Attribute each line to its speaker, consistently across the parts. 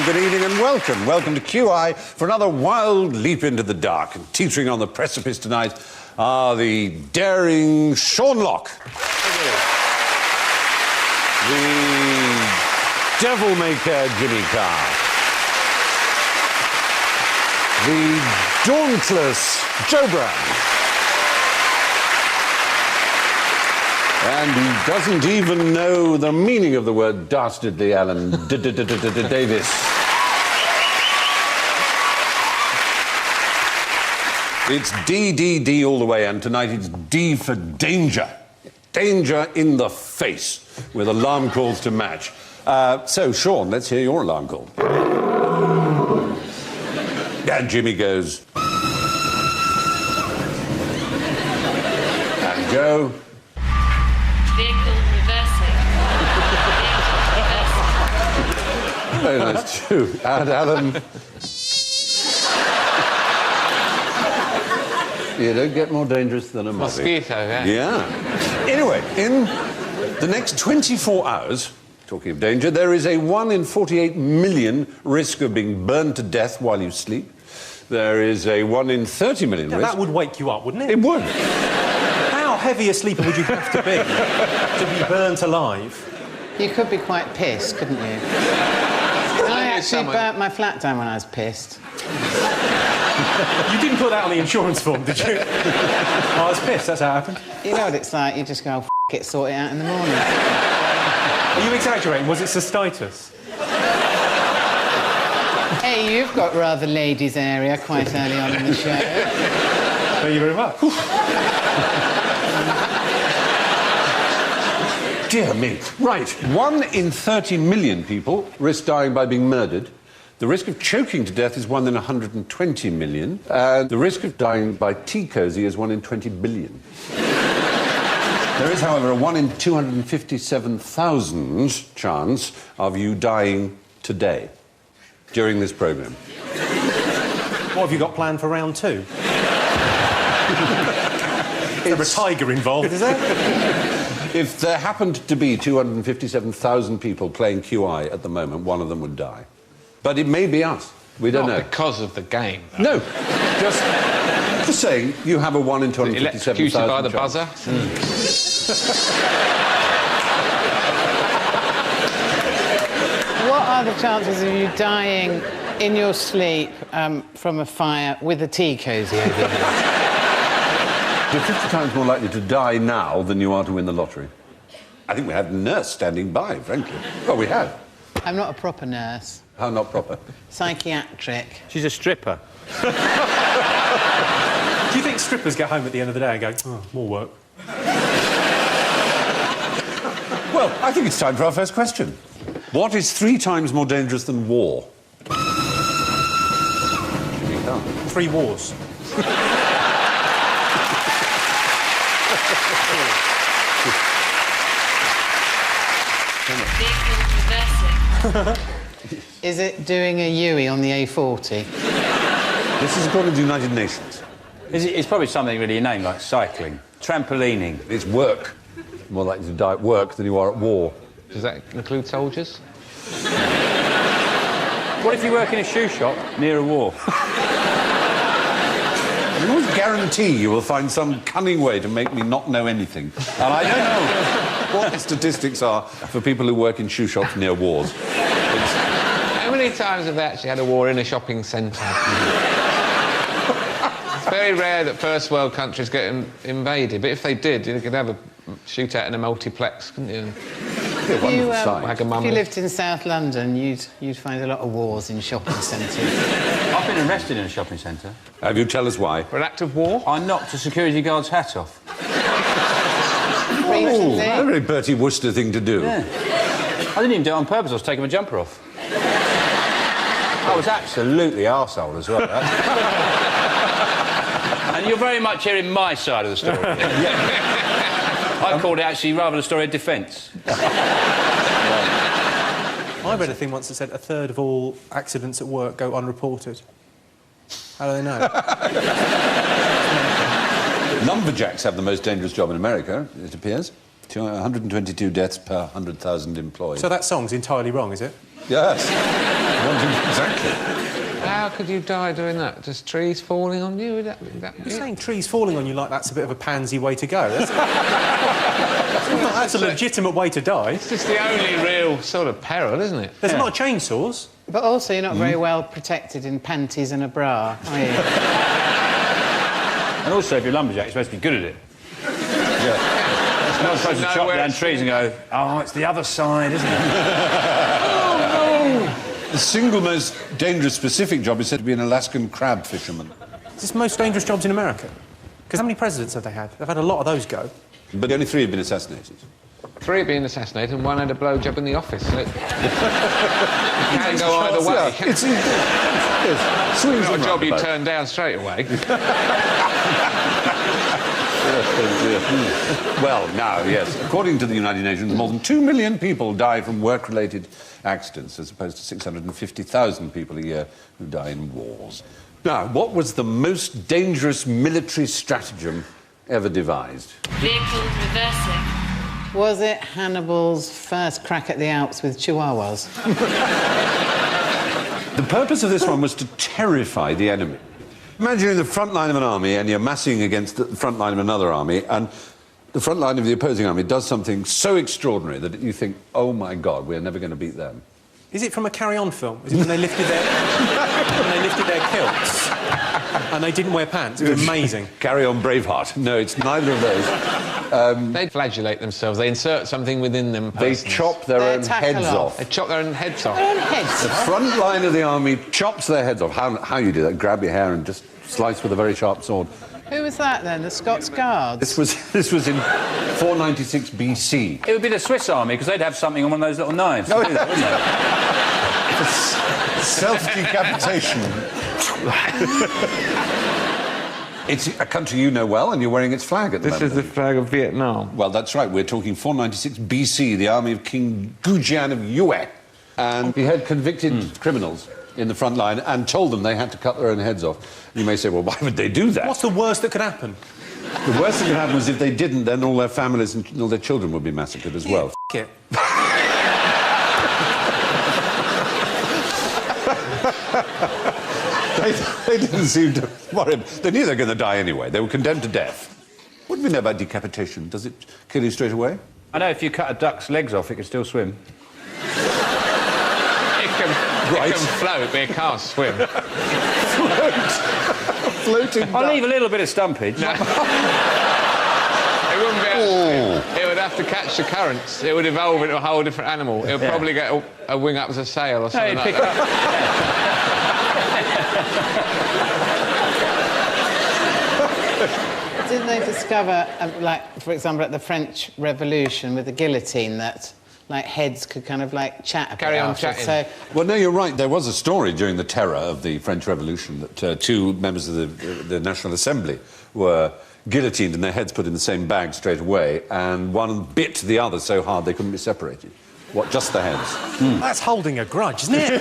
Speaker 1: Good evening, and welcome to QI for another wild leap into the dark. And teetering on the precipice tonight are the daring Sean Locke, the devil maker Jimmy Carr, the dauntless Joe Brown, and he doesn't even know the meaning of the word dastardly, Alan Davis. It's D all the way, and tonight it's D for danger. Danger in the face, with alarm calls to match. So, Sean, let's hear your alarm call. And Jimmy goes. And Joe.
Speaker 2: Vehicle reversing.
Speaker 1: Very nice, too. And Alan. You don't get more dangerous than a
Speaker 3: mosquito, yeah.
Speaker 1: Yeah. Anyway, in the next 24 hours, talking of danger, there is a 1 in 48 million risk of being burned to death while you sleep. There is a 1 in 30 million risk.
Speaker 4: That would wake you up, wouldn't it?
Speaker 1: It would.
Speaker 4: How heavy a sleeper would you have to be to be burnt alive?
Speaker 5: You could be quite pissed, couldn't you? I actually burnt my flat down when I was pissed.
Speaker 4: You didn't put that on the insurance form, did you? I was pissed, that's how it happened.
Speaker 5: You know what it's like, you just go, F it, sort it out in the morning.
Speaker 4: Are you exaggerating? Was it cystitis?
Speaker 5: Hey, you've got rather ladies' area quite early on in the show.
Speaker 4: Thank you very much.
Speaker 1: Dear me. Right. 1 in 30 million people risk dying by being murdered. The risk of choking to death is 1 in 120 million. And the risk of dying by tea cosy is 1 in 20 billion. There is, however, a 1 in 257,000 chance of you dying today, during this programme.
Speaker 4: What have you got planned for round 2? Is there a tiger involved, is there?
Speaker 1: If there happened to be 257,000 people playing QI at the moment, one of them would die. But it may be us. We don't know.
Speaker 3: Not because of the game, though.
Speaker 1: No. Just saying, you have a 1 in 257,000
Speaker 3: electrocuted by the buzzer.
Speaker 5: What are the chances of you dying in your sleep from a fire with a tea cosy over your head?
Speaker 1: You're 50 times more likely to die now than you are to win the lottery. I think we had a nurse standing by, frankly. Well, we had.
Speaker 5: I'm not a proper nurse.
Speaker 1: How not proper?
Speaker 5: Psychiatric.
Speaker 6: She's a stripper.
Speaker 4: Do you think strippers get home at the end of the day and go, oh, more work?
Speaker 1: Well, I think it's time for our first question. What is 3 times more dangerous than war?
Speaker 4: 3 wars.
Speaker 2: Vehicle reversing.
Speaker 5: Is it doing a Yui on the A40?
Speaker 1: This is according to the United Nations.
Speaker 6: It's probably something really inane, like cycling, trampolining.
Speaker 1: It's work. More likely to die at work than you are at war.
Speaker 3: Does that include soldiers?
Speaker 6: What if you work in a shoe shop near a war?
Speaker 1: I can always guarantee you will find some cunning way to make me not know anything. And I don't know what the statistics are for people who work in shoe shops near wars.
Speaker 3: How many times have they actually had a war in a shopping centre? It's very rare that first world countries get invaded, but if they did, you could have a shootout in a multiplex, couldn't you?
Speaker 5: If you lived in South London, you'd find a lot of wars in shopping centres.
Speaker 6: I've been arrested in a shopping centre.
Speaker 1: Have you? Tell us why.
Speaker 3: For an act of war?
Speaker 6: I knocked a security guard's hat off.
Speaker 5: Recently.
Speaker 1: A very Bertie Wooster thing to do.
Speaker 6: Yeah. I didn't even do it on purpose. I was taking my jumper off. I was absolutely arsehole as well. And you're very much hearing my side of the story. I called it actually rather a story of defence.
Speaker 4: I read a thing once that said a third of all accidents at work go unreported. How do they know?
Speaker 1: Lumberjacks have the most dangerous job in America, it appears. 122 deaths per 100,000 employees.
Speaker 4: So that song's entirely wrong, is it?
Speaker 1: Yes. Exactly.
Speaker 3: How could you die doing that? Just trees falling on you?
Speaker 4: You're saying trees falling on you like that's a bit of a pansy way to go. That's a legitimate way to die.
Speaker 3: It's just the only real sort of peril, isn't it?
Speaker 4: There's a lot of chainsaws.
Speaker 5: But also, you're not very well protected in panties and a bra, are you?
Speaker 6: And also, if you're a lumberjack, you're supposed to be good at it. Yeah. You're not supposed to chop down trees and go, oh, it's the other side, isn't it?
Speaker 1: The single most dangerous specific job is said to be an Alaskan crab fisherman.
Speaker 4: Is this most dangerous jobs in America? Because how many presidents have they had? They've had a lot of those go.
Speaker 1: But only 3 have been assassinated.
Speaker 3: 3 have been assassinated and 1 had a blowjob in the office. So it can go either way.
Speaker 1: Yeah, it's yes. Swings
Speaker 3: Not a
Speaker 1: and
Speaker 3: job you
Speaker 1: roundabouts.
Speaker 3: turn down straight away.
Speaker 1: Well, now, yes. According to the United Nations, more than 2 million people die from work-related accidents, as opposed to 650,000 people a year who die in wars. Now, what was the most dangerous military stratagem ever devised?
Speaker 2: Vehicle reversing.
Speaker 5: Was it Hannibal's first crack at the Alps with chihuahuas?
Speaker 1: The purpose of this one was to terrify the enemy. Imagine you're in the front line of an army and you're massing against the front line of another army, and the front line of the opposing army does something so extraordinary that you think, oh my God, we're never going to beat them.
Speaker 4: Is it from a Carry On film? Is it when they lifted their, kilts and they didn't wear pants? It was amazing.
Speaker 1: Carry On Braveheart. No, it's neither of those.
Speaker 3: They flagellate themselves. They insert something within them.
Speaker 1: They
Speaker 3: personally.
Speaker 1: chop their
Speaker 5: They
Speaker 1: own
Speaker 5: tackle
Speaker 1: heads
Speaker 5: off.
Speaker 1: off.
Speaker 3: They chop their own heads off.
Speaker 5: Their own heads.
Speaker 1: The front line of the army chops their heads off. How you do that? Grab your hair and just slice with a very sharp sword.
Speaker 5: Who was that then? The Scots Guards?
Speaker 1: This was in 496 BC.
Speaker 6: It would be the Swiss army, because they'd have something on one of those little knives.
Speaker 1: No,
Speaker 6: to do that, wouldn't they?
Speaker 1: Self-decapitation. It's a country you know well, and you're wearing its flag at the moment.
Speaker 3: This is the flag of Vietnam.
Speaker 1: Well, that's right. We're talking 496 BC, the army of King Gujian of Yue. And he had convicted criminals in the front line and told them they had to cut their own heads off. You may say, well, why would they do that?
Speaker 4: What's the worst that could happen?
Speaker 1: The worst thing that could happen was if they didn't, then all their families and all their children would be massacred as well.
Speaker 4: It.
Speaker 1: They didn't seem to worry. They knew they were going to die anyway. They were condemned to death. What do we know about decapitation? Does it kill you straight away?
Speaker 6: I know if you cut a duck's legs off, it can still swim.
Speaker 3: It can float, but it can't swim.
Speaker 1: Floating
Speaker 6: I'll
Speaker 1: duck.
Speaker 6: leave a little bit of stumpage.
Speaker 3: It wouldn't be it would have to catch the currents. It would evolve into a whole different animal. It would probably get a wing up as a sail or something like that.
Speaker 5: Didn't they discover, like, for example, at the French Revolution with the guillotine, that, like, heads could kind of, like, chat a bit
Speaker 3: Carry on
Speaker 5: after,
Speaker 3: chatting.
Speaker 5: So
Speaker 1: Well, no, you're right. There was a story during the terror of the French Revolution that 2 members of the National Assembly were guillotined and their heads put in the same bag straight away, and one bit the other so hard they couldn't be separated. What, just the heads?
Speaker 4: That's holding a grudge, isn't it?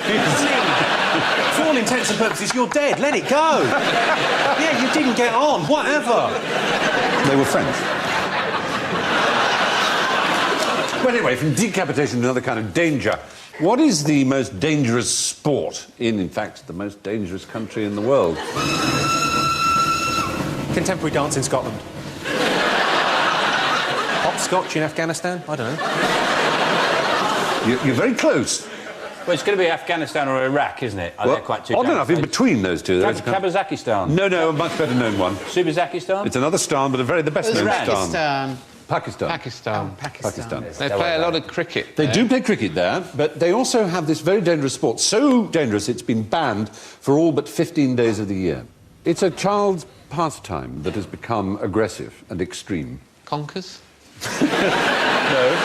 Speaker 4: For all intents and purposes, you're dead. Let it go. Yeah, you didn't get on. Whatever.
Speaker 1: They were French. Well, anyway, from decapitation to another kind of danger, what is the most dangerous sport in fact, the most dangerous country in the world?
Speaker 4: Contemporary dance in Scotland. Hopscotch in Afghanistan? I don't know.
Speaker 1: You're very close.
Speaker 6: Well, it's going to be Afghanistan or Iraq, isn't it?
Speaker 1: Well,
Speaker 6: They're quite too
Speaker 1: odd enough, in
Speaker 6: down.
Speaker 1: between those two, there is a kind of...
Speaker 6: Kazakhstan.
Speaker 1: No, a much better known one.
Speaker 6: Subazakistan?
Speaker 1: It's another star, but the best known star.
Speaker 5: Pakistan.
Speaker 1: Pakistan.
Speaker 3: Pakistan.
Speaker 1: Pakistan.
Speaker 3: They play a lot of cricket.
Speaker 1: They
Speaker 3: there.
Speaker 1: do play cricket there, but they also have this very dangerous sport. So dangerous it's been banned for all but 15 days of the year. It's a child's pastime that has become aggressive and extreme.
Speaker 3: Conkers?
Speaker 1: No.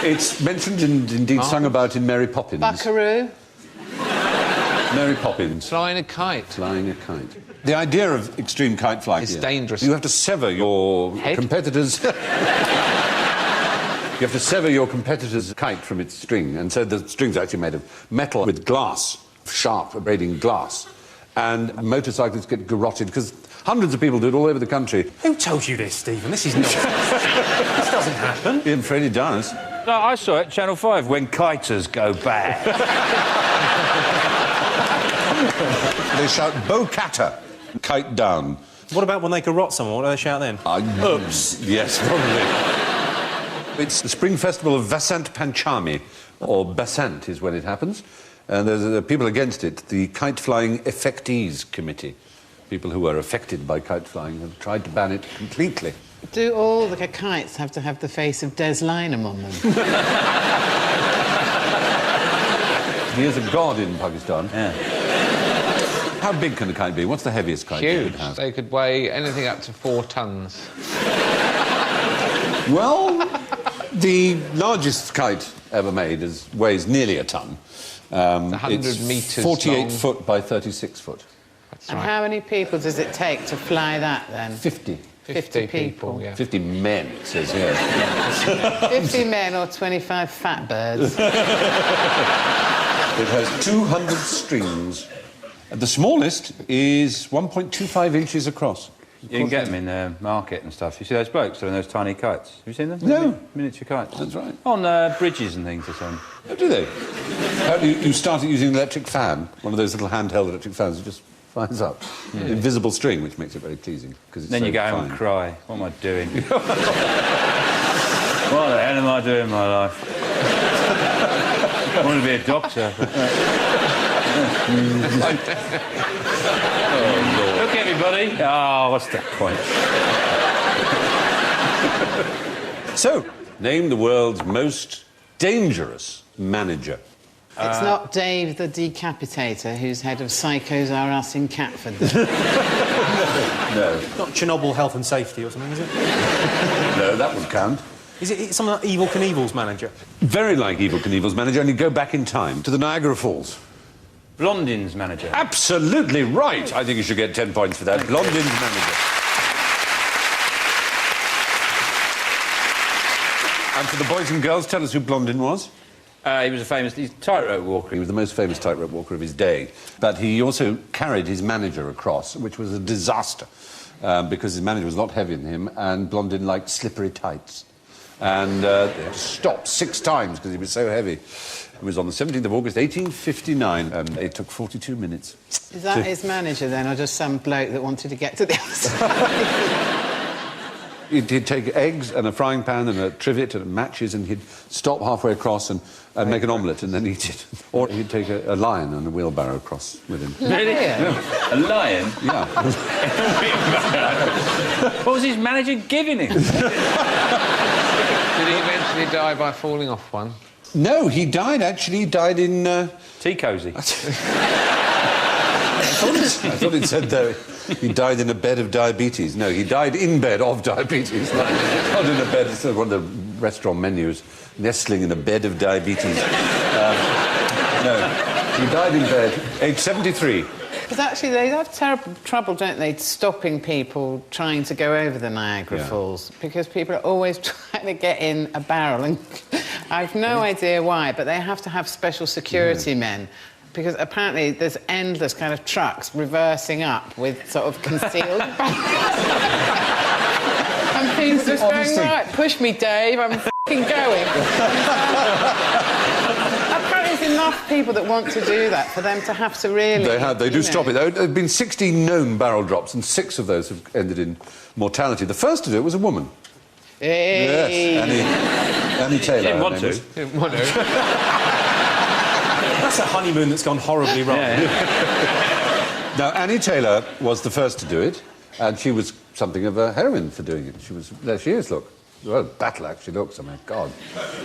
Speaker 1: It's mentioned and indeed sung about in Mary Poppins.
Speaker 5: Buckaroo.
Speaker 1: Mary Poppins.
Speaker 3: Flying a kite.
Speaker 1: Flying a kite. The idea of extreme kite flying
Speaker 3: It's dangerous.
Speaker 1: You have to sever your
Speaker 3: Head?
Speaker 1: competitors. You have to sever your competitor's kite from its string, and so the string's actually made of metal with glass, sharp, abrading glass. And motorcyclists get garroted because hundreds of people do it all over the country.
Speaker 4: Who told you this, Stephen? This is not. This doesn't happen.
Speaker 1: I'm afraid it does.
Speaker 6: No, I saw it, Channel 5, when kiters go bad.
Speaker 1: They shout, "Bo-kata!" Kite down.
Speaker 4: What about when they garrot someone? What do they shout then?
Speaker 1: Oops. Yes, probably. It's the Spring Festival of Vasant Panchami, or Basant is when it happens. And there's people against it. The Kite Flying Effectees Committee, people who are affected by kite flying, have tried to ban it completely.
Speaker 5: Do all the kites have to have the face of Des Lynam on them?
Speaker 1: He is a god in Pakistan.
Speaker 6: Yeah.
Speaker 1: How big can a kite be? What's the heaviest kite you
Speaker 3: Huge.
Speaker 1: could have?
Speaker 3: They could weigh anything up to 4 tons.
Speaker 1: Well, the largest kite ever made weighs nearly a ton.
Speaker 3: 100
Speaker 1: it's
Speaker 3: metres
Speaker 1: 48
Speaker 3: long.
Speaker 1: foot by 36 foot.
Speaker 3: That's
Speaker 5: And
Speaker 3: right.
Speaker 5: how many people does it take to fly that, then?
Speaker 1: 50.
Speaker 3: 50 people, yeah.
Speaker 1: 50 men, it says here.
Speaker 5: 50 men or 25 fat birds?
Speaker 1: It has 200 strings. The smallest is 1.25 inches across.
Speaker 6: You can get them in the market and stuff. You see those blokes doing those tiny kites? Have you seen them?
Speaker 1: No.
Speaker 6: Miniature kites.
Speaker 1: That's right.
Speaker 6: On bridges and things or something.
Speaker 1: Oh, do they? You start it using an electric fan, one of those little handheld electric fans. It just fires up. Invisible string, which makes it very pleasing. It's
Speaker 6: Then
Speaker 1: so
Speaker 6: you go home
Speaker 1: fine.
Speaker 6: and cry. What am I doing? What the hell am I doing in my life? I want to be a doctor. Look, everybody. Oh, what's the point?
Speaker 1: So, name the world's most dangerous manager.
Speaker 5: It's not Dave the Decapitator, who's head of Psychos R Us in Catford, though.
Speaker 1: No.
Speaker 4: Not Chernobyl Health and Safety or something, is it?
Speaker 1: No, that would count.
Speaker 4: Is it something like Evil Knievel's manager?
Speaker 1: Very like Evel Knievel's manager, only go back in time to the Niagara Falls.
Speaker 6: Blondin's manager.
Speaker 1: Absolutely right. I think you should get 10 points for that. Blondin's manager. And for the boys and girls, tell us who Blondin was.
Speaker 6: He was a famous tightrope walker.
Speaker 1: He was the most famous tightrope walker of his day. But he also carried his manager across, which was a disaster, because his manager was a lot heavier than him, and Blondin liked slippery tights. And they had to stop 6 times because he was so heavy. It was on the 17th of August, 1859, and it took 42 minutes.
Speaker 5: Is that his manager, then, or just some bloke that wanted to get to the other side?
Speaker 1: He'd take eggs and a frying pan and a trivet and matches, and he'd stop halfway across and make an omelette and then eat it. Or he'd take a lion and a wheelbarrow across with him.
Speaker 6: Really?
Speaker 5: Lion?
Speaker 6: A lion?
Speaker 1: Yeah.
Speaker 6: What was his manager giving him?
Speaker 3: Did he eventually die by falling off one?
Speaker 1: No, he died, actually. He died in...
Speaker 6: Tea cosy.
Speaker 1: I thought it said, though, he died in a bed of diabetes. No, he died in bed of diabetes. Not in a bed, it's one of the restaurant menus, nestling in a bed of diabetes. No, he died in bed, age 73.
Speaker 5: Because actually they have terrible trouble, don't they, stopping people trying to go over the Niagara Falls, because people are always trying to get in a barrel, and I've no idea why, but they have to have special security men, because apparently there's endless kind of trucks reversing up with sort of concealed bags. And people just going, right, push me, Dave, I'm f***ing going. Apparently there's enough people that want to do that for them to have to really...
Speaker 1: They do stop it. There have been 16 known barrel drops, and 6 of those have ended in mortality. The first to do it was a woman.
Speaker 5: Hey.
Speaker 1: Yes, Annie Taylor.
Speaker 6: Didn't
Speaker 1: her
Speaker 6: want
Speaker 1: name
Speaker 6: to.
Speaker 1: was.
Speaker 3: Didn't want to.
Speaker 4: That's a honeymoon that's gone horribly wrong.
Speaker 1: Now, Annie Taylor was the first to do it, And she was something of a heroine for doing it. There she is, look. Well, battle axe she looks, I mean, God.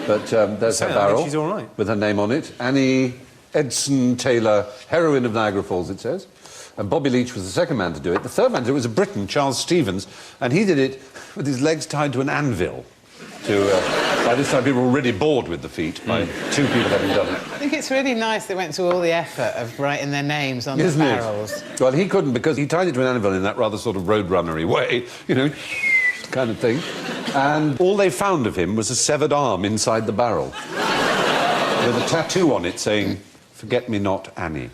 Speaker 1: But there's her barrel.
Speaker 4: She's all right.
Speaker 1: With her name on it. Annie Edson Taylor, heroine of Niagara Falls, it says. And Bobby Leach was the second man to do it. The third man to do it was a Briton, Charles Stevens, and he did it with his legs tied to an anvil. By this time, people were already bored with the feat by 2 people having done it.
Speaker 5: I think it's really nice they went to all the effort of writing their names on the barrels.
Speaker 1: Well, he couldn't because he tied it to an anvil in that rather sort of roadrunnery way, you know, kind of thing. And all they found of him was a severed arm inside the barrel with a tattoo on it saying, "Forget me not, Annie."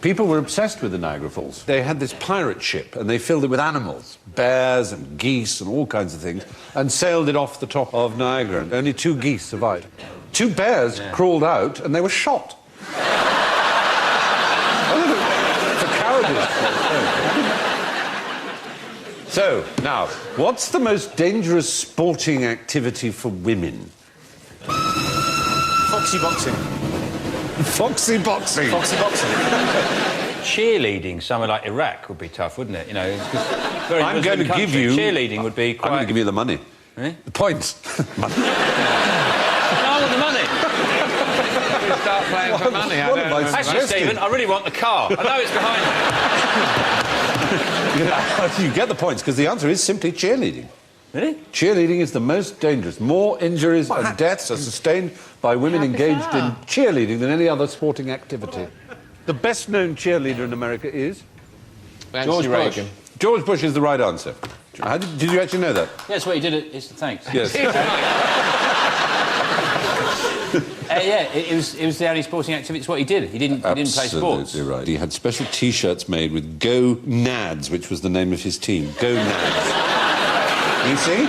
Speaker 1: People were obsessed with the Niagara Falls. They had this pirate ship and they filled it with animals, bears and geese and all kinds of things, and sailed it off the top of Niagara. And only 2 geese survived. 2 bears crawled out and they were shot. For cowardice. So, now, what's the most dangerous sporting activity for women?
Speaker 4: Foxy boxing.
Speaker 1: Foxy boxing.
Speaker 4: Foxy boxing.
Speaker 6: Cheerleading, somewhere like Iraq would be tough, wouldn't it? You know, very
Speaker 1: I'm going to give you...
Speaker 6: Cheerleading would be quite...
Speaker 1: I'm going to give you the money.
Speaker 6: Eh?
Speaker 1: The points.
Speaker 6: No, I want the money.
Speaker 3: You start playing for money.
Speaker 6: Actually, Stephen, I really want the car. I know it's behind
Speaker 1: You get the points, because the answer is simply cheerleading.
Speaker 6: Really?
Speaker 1: Cheerleading is the most dangerous. More injuries and deaths are sustained by women engaged in cheerleading than any other sporting activity. The best-known cheerleader in America is...
Speaker 3: George Bush.
Speaker 1: George Bush is the right answer. Did you actually know that?
Speaker 6: Yeah, that's what he did at... Thanks.
Speaker 1: Yes.
Speaker 6: Yeah, it was the only sporting activity. It's what he did. He didn't play sports.
Speaker 1: Absolutely right. He had special T-shirts made with Go Nads, which was the name of his team. Go Nads. You see?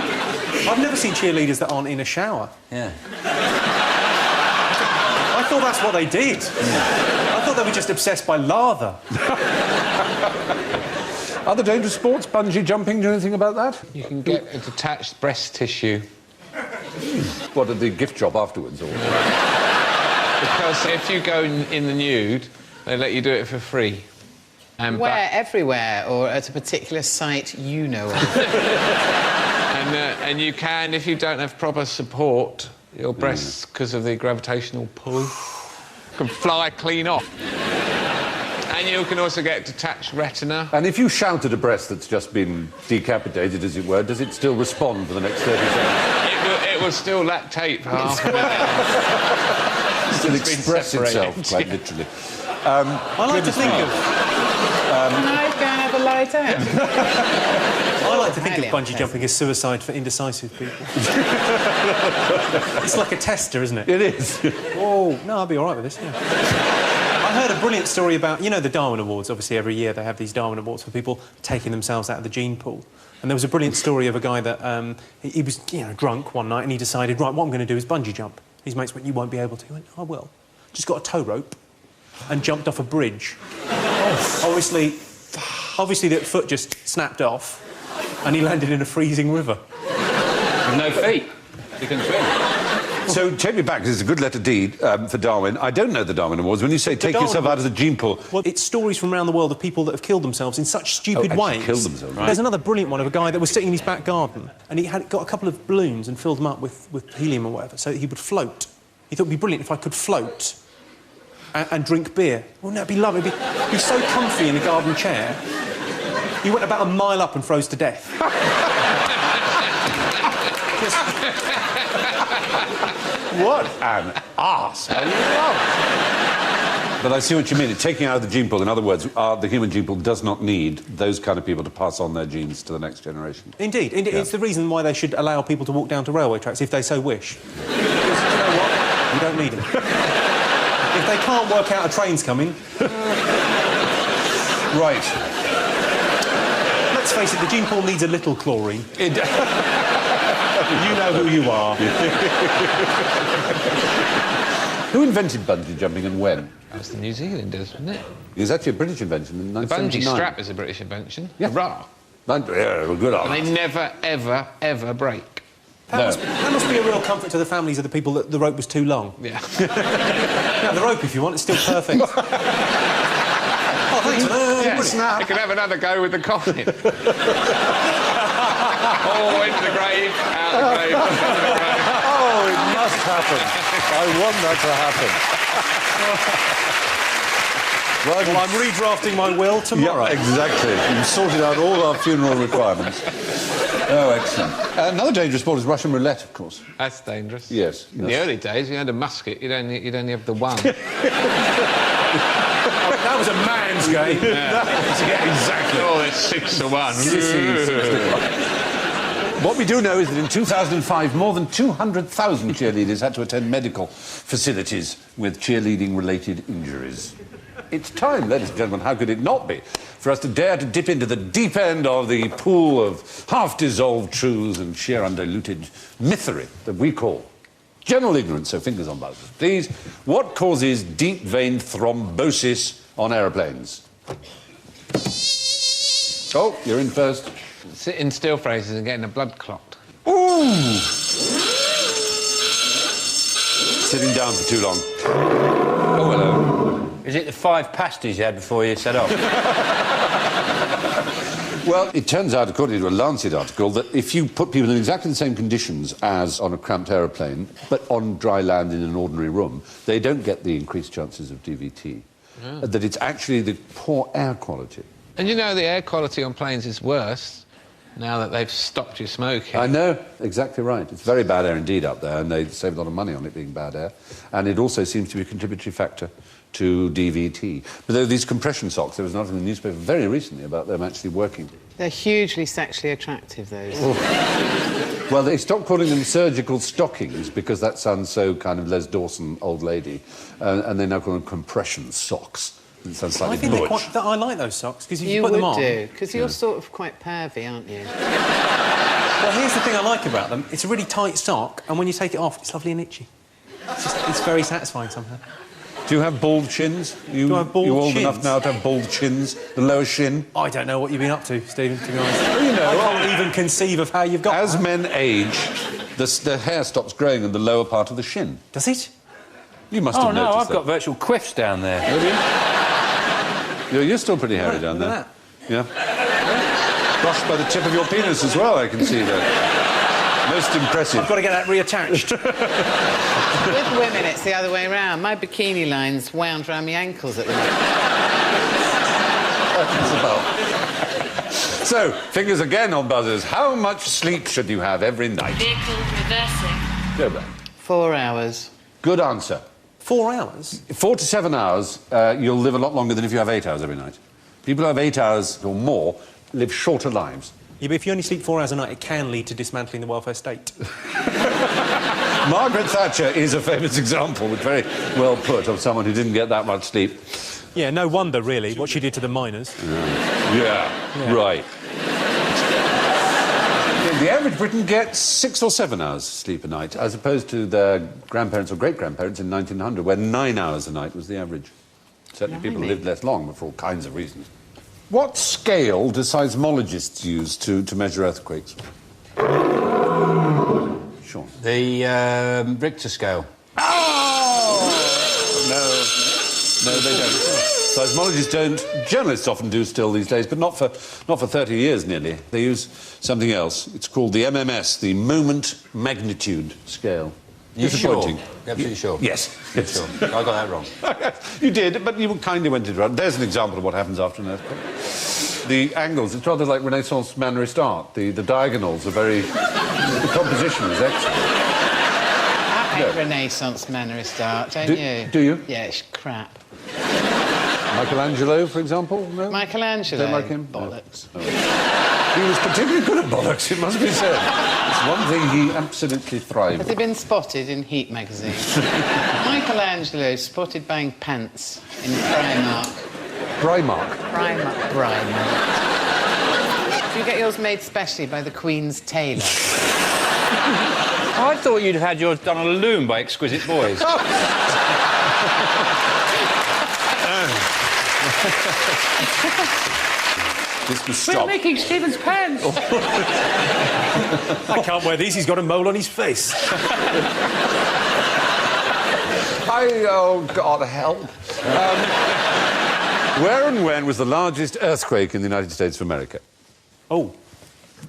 Speaker 4: I've never seen cheerleaders that aren't in a shower.
Speaker 6: Yeah.
Speaker 4: I thought that's what they did. I thought they were just obsessed by lather.
Speaker 1: Other dangerous sports? Bungee jumping? Do you know anything about that?
Speaker 3: You can get a detached breast tissue.
Speaker 1: What, at the gift shop afterwards? Or...
Speaker 3: Because if you go in the nude, they let you do it for free. And
Speaker 5: Where? Everywhere? Or at a particular site you know of?
Speaker 3: And you can, if you don't have proper support, your breasts, because of the gravitational pull, can fly clean off. And you can also get detached retina.
Speaker 1: And if you shout at a breast that's just been decapitated, as it were, does it still respond for the next 30 seconds?
Speaker 3: It will still lactate for half a minute.
Speaker 1: Still express itself, quite literally.
Speaker 4: I like to think of...
Speaker 5: Can I go and have a lie down?
Speaker 4: I like to think of bungee jumping as suicide for indecisive people. It's like a tester, isn't it?
Speaker 1: It is.
Speaker 4: Oh, no, I'll be all right with this, yeah. I heard a brilliant story about... You know the Darwin Awards, obviously, every year they have these Darwin Awards for people taking themselves out of the gene pool. And there was a brilliant story of a guy that... he was, drunk one night and he decided, right, what I'm going to do is bungee jump. His mates went, you won't be able to. He went, I will. Just got a tow rope and jumped off a bridge. Obviously, that foot just snapped off and he landed in a freezing river.
Speaker 6: With no feet. He couldn't swim.
Speaker 1: So, take me back, because it's a good letter D for Darwin. I don't know the Darwin Awards. When you say take yourself out of the gene pool...
Speaker 4: Well, it's stories from around the world of people that have killed themselves in such stupid ways.
Speaker 1: Killed themselves, right.
Speaker 4: There's another brilliant one of a guy that was sitting in his back garden and he had got a couple of balloons and filled them up with helium or whatever, so that he would float. He thought it would be brilliant if I could float and drink beer. Wouldn't that be lovely? It'd be so comfy in a garden chair. He went about a mile up and froze to death.
Speaker 1: What an arse! But I see what you mean. It's taking out of the gene pool. In other words, the human gene pool does not need those kind of people to pass on their genes to the next generation.
Speaker 4: Indeed. Yeah. It's the reason why they should allow people to walk down to railway tracks if they so wish. Because, you know what? You don't need them. If they can't work out a train's coming...
Speaker 1: Right.
Speaker 4: Let's face it, the gene pool needs a little chlorine. You know who you are.
Speaker 1: Who invented bungee jumping and when?
Speaker 3: That was the New Zealanders, wasn't it?
Speaker 1: It was actually a British invention in 1979.
Speaker 3: The bungee strap is a British invention.
Speaker 1: Yeah.
Speaker 3: Hurrah.
Speaker 1: Yeah, well, good on.
Speaker 3: And they never, ever, ever break.
Speaker 4: That must be a real comfort to the families of the people that the rope was too long.
Speaker 3: Yeah.
Speaker 4: Yeah, the rope, if you want, it's still perfect. Oh, thanks for that.
Speaker 3: Yeah.
Speaker 1: snap.
Speaker 3: You can have another go with the coffin. Oh, into the grave, out the grave, into the grave.
Speaker 1: Oh, it must happen. I want that to happen.
Speaker 4: Well, I'm redrafting my will tomorrow.
Speaker 1: Yeah, exactly. You've sorted out all our funeral requirements. Oh, excellent. Another dangerous sport is Russian roulette, of course.
Speaker 3: That's dangerous.
Speaker 1: Yes.
Speaker 3: In the early days, you had a musket, you'd only have the one.
Speaker 4: That was a man's game.
Speaker 3: Yeah, exactly. Oh, it's 6 to 1.
Speaker 1: What we do know is that in 2005, more than 200,000 cheerleaders had to attend medical facilities with cheerleading-related injuries. It's time, ladies and gentlemen, how could it not be, for us to dare to dip into the deep end of the pool of half-dissolved truths and sheer undiluted mythery that we call general ignorance. So fingers on buzzers, please. What causes deep vein thrombosis on aeroplanes? Oh, you're in first.
Speaker 3: Sitting still phrases and getting a blood clot.
Speaker 1: Ooh! Sitting down for too long. Oh, hello.
Speaker 6: Is it the 5 pasties you had before you set off?
Speaker 1: Well, it turns out, according to a Lancet article, that if you put people in exactly the same conditions as on a cramped aeroplane, but on dry land in an ordinary room, they don't get the increased chances of DVT.
Speaker 3: Yeah.
Speaker 1: That it's actually the poor air quality.
Speaker 3: And you know the air quality on planes is worse now that they've stopped you smoking.
Speaker 1: I know, exactly right. It's very bad air indeed up there, and they save a lot of money on it being bad air. And it also seems to be a contributory factor to DVT. But there are these compression socks. There was an article in the newspaper very recently about them actually working.
Speaker 5: They're hugely sexually attractive, those.
Speaker 1: Well, they stopped calling them surgical stockings because that sounds so kind of Les Dawson, old lady, and they now call them compression socks. It sounds slightly
Speaker 4: I think they're
Speaker 1: butch.
Speaker 4: I like those socks, because if you
Speaker 5: You
Speaker 4: put them
Speaker 5: would
Speaker 4: on...
Speaker 5: do, because you're sort of quite pervy, aren't you?
Speaker 4: Well, here's the thing I like about them. It's a really tight sock, and when you take it off, it's lovely and itchy. It's very satisfying somehow.
Speaker 1: Do you have bald chins?
Speaker 4: Do I have bald
Speaker 1: you old
Speaker 4: chins?
Speaker 1: enough now to have bald chins? The lower shin?
Speaker 4: I don't know what you've been up to, Stephen, to be honest.
Speaker 1: You know,
Speaker 4: I can't even conceive of how you've got
Speaker 1: as
Speaker 4: that.
Speaker 1: men age, the hair stops growing in the lower part of the shin.
Speaker 4: Does it?
Speaker 1: You must
Speaker 6: Oh,
Speaker 1: have
Speaker 6: no,
Speaker 1: noticed
Speaker 6: I've
Speaker 1: that.
Speaker 6: got virtual quiffs down there.
Speaker 1: Have you? You're still pretty hairy down
Speaker 4: Look
Speaker 1: there.
Speaker 4: at
Speaker 1: Yeah. Brushed by the tip of your penis as well, I can see that. Most impressive.
Speaker 4: I've got to get that reattached.
Speaker 5: With women, it's the other way around. My bikini line's wound around my ankles at the moment.
Speaker 1: So, fingers again on buzzers. How much sleep should you have every night?
Speaker 2: Vehicle reversing.
Speaker 1: Go back.
Speaker 5: 4 hours.
Speaker 1: Good answer.
Speaker 4: 4 hours?
Speaker 1: 4 to 7 hours, you'll live a lot longer than if you have 8 hours every night. People who have 8 hours or more live shorter lives.
Speaker 4: Yeah, but if you only sleep 4 hours a night, it can lead to dismantling the welfare state.
Speaker 1: Margaret Thatcher is a famous example, but very well put, of someone who didn't get that much sleep.
Speaker 4: Yeah, no wonder, really, what she did to the miners.
Speaker 1: Yeah. Right. The average Briton gets 6 or 7 hours sleep a night, as opposed to their grandparents or great-grandparents in 1900, where 9 hours a night was the average. Certainly people lived less long, but for all kinds of reasons. What scale do seismologists use to measure earthquakes? Sean.
Speaker 6: The Richter scale.
Speaker 1: Oh! No, they don't. Seismologists don't. Journalists often do still these days, but not for 30 years nearly. They use something else. It's called the MMS, the Moment Magnitude Scale.
Speaker 6: You sure?
Speaker 1: Disappointing.
Speaker 6: You're absolutely sure?
Speaker 1: Yes. Yes.
Speaker 6: Sure. I got that wrong.
Speaker 1: You did, but you kindly went it right. There's an example of what happens after an earthquake. The angles, it's rather like Renaissance Mannerist art. The diagonals are very... the composition is excellent.
Speaker 5: I hate Renaissance Mannerist art, don't you?
Speaker 1: Do you?
Speaker 5: Yeah, it's crap.
Speaker 1: Michelangelo, for example? No?
Speaker 5: Michelangelo?
Speaker 1: Don't like him?
Speaker 5: Bollocks.
Speaker 1: No. He was particularly good at bollocks, it must be said. It's one thing he absolutely thrived
Speaker 5: Has he been spotted in Heat magazine? Michelangelo spotted buying pants in Primark.
Speaker 1: Primark.
Speaker 5: Primark. Do you get yours made specially by the Queen's tailor?
Speaker 6: I thought you'd had yours done on a loom by Exquisite Boys.
Speaker 1: This was stopped.
Speaker 6: making Stephen's pants.
Speaker 4: I can't wear these, he's got a mole on his face.
Speaker 1: Oh, God, help. Where and when was the largest earthquake in the United States of America?
Speaker 4: Oh.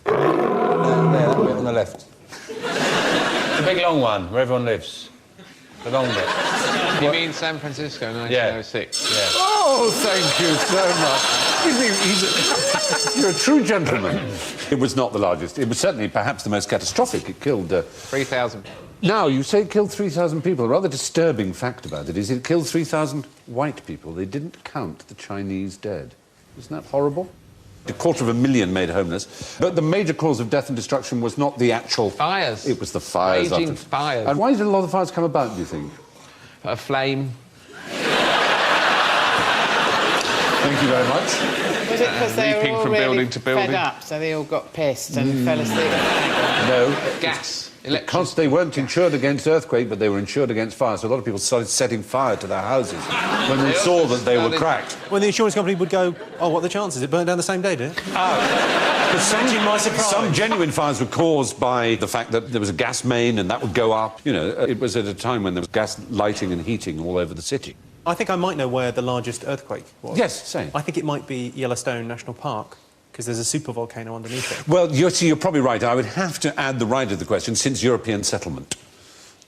Speaker 6: There, that bit on the left. The big long one, where everyone lives. The long bit.
Speaker 3: You mean San Francisco, 1906?
Speaker 6: Yeah.
Speaker 1: Oh, thank you so much. You're a true gentleman. It was not the largest. It was certainly perhaps the most catastrophic. It killed...
Speaker 3: 3,000.
Speaker 1: Now, you say it killed 3,000 people. A rather disturbing fact about it is it killed 3,000 white people. They didn't count the Chinese dead. Isn't that horrible? 250,000 made homeless. But the major cause of death and destruction was not the actual...
Speaker 3: Fires.
Speaker 1: It was the fires.
Speaker 3: Raging fires.
Speaker 1: And why did a lot of the fires come about, do you think?
Speaker 3: A flame.
Speaker 1: Thank you very much.
Speaker 5: Was it because they were
Speaker 3: leaping
Speaker 5: all
Speaker 3: from
Speaker 5: really
Speaker 3: building to building.
Speaker 5: fed up, so they all got pissed and fell asleep?
Speaker 1: No.
Speaker 3: Gas.
Speaker 1: Because they weren't insured against earthquake, but they were insured against fire. So a lot of people started setting fire to their houses when they saw that they were cracked.
Speaker 4: When the insurance company would go, oh, what are the chances? It burned down the same day, did it? Imagine my surprise.
Speaker 1: Some genuine fires were caused by the fact that there was a gas main and that would go up. You know, it was at a time when there was gas lighting and heating all over the city.
Speaker 4: I think I might know where the largest earthquake was.
Speaker 1: Yes, same.
Speaker 4: I think it might be Yellowstone National Park, because there's a supervolcano underneath it.
Speaker 1: Well, you're probably right. I would have to add the right of the question, since European settlement.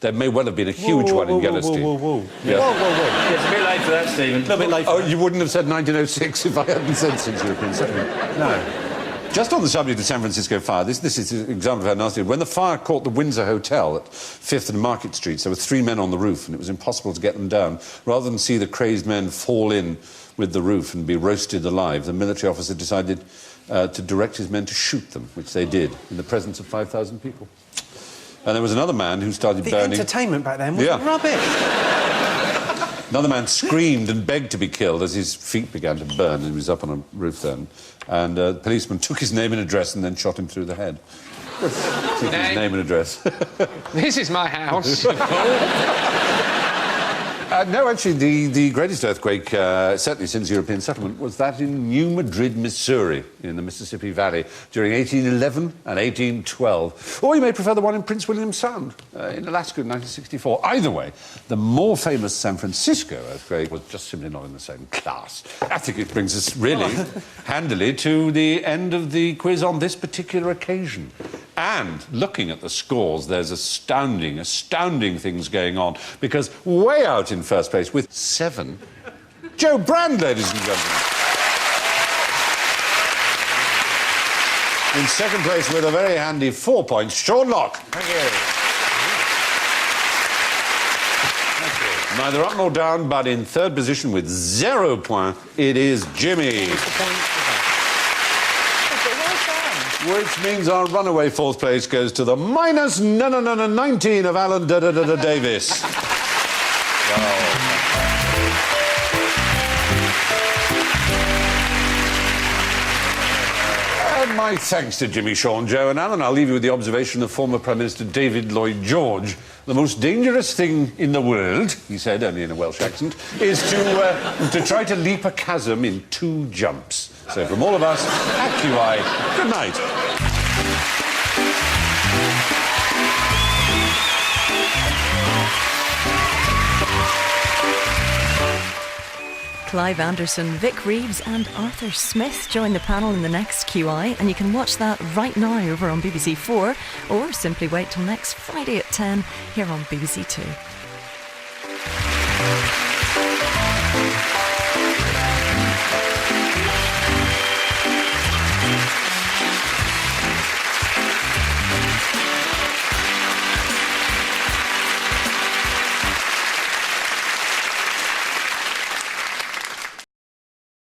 Speaker 1: There may well have been a huge one in Yellowstone.
Speaker 4: Whoa.
Speaker 1: Yeah.
Speaker 6: Yeah, it's a bit late for that, Stephen.
Speaker 4: A little bit late.
Speaker 1: Oh, you wouldn't have said 1906 if I hadn't said since European settlement. No. Just on the subject of San Francisco fire, this is an example of how nasty it is. When the fire caught the Windsor Hotel at 5th and Market Streets, there were 3 men on the roof, and it was impossible to get them down. Rather than see the crazed men fall in with the roof and be roasted alive, the military officer decided to direct his men to shoot them, which they did, in the presence of 5,000 people. And there was another man who started burning...
Speaker 4: The entertainment back then was rubbish.
Speaker 1: Another man screamed and begged to be killed as his feet began to burn, and he was up on a roof then. And the policeman took his name and address and then shot him through the head. His name and address.
Speaker 3: This is my house.
Speaker 1: No, actually, the greatest earthquake, certainly since European settlement, was that in New Madrid, Missouri, in the Mississippi Valley, during 1811 and 1812. Or you may prefer the one in Prince William Sound, in Alaska in 1964. Either way, the more famous San Francisco earthquake was just simply not in the same class. I think it brings us really handily to the end of the quiz on this particular occasion. And looking at the scores, there's astounding things going on, because way out in first place with 7, Joe Brand, ladies and gentlemen. In second place with a very handy 4 points, Sean Locke.
Speaker 6: Thank you.
Speaker 1: Neither up nor down, but in third position with 0 points, it is Jimmy. Which means our runaway fourth place goes to the minus 19 of Alan Davis. And my thanks to Jimmy, Sean, Joe and Alan. I'll leave you with the observation of former Prime Minister David Lloyd George. The most dangerous thing in the world, he said, only in a Welsh accent, is to try to leap a chasm in 2 jumps. So from all of us at QI, good night.
Speaker 7: Clive Anderson, Vic Reeves and Arthur Smith join the panel in the next QI, and you can watch that right now over on BBC 4 or simply wait till next Friday at 10 here on BBC 2.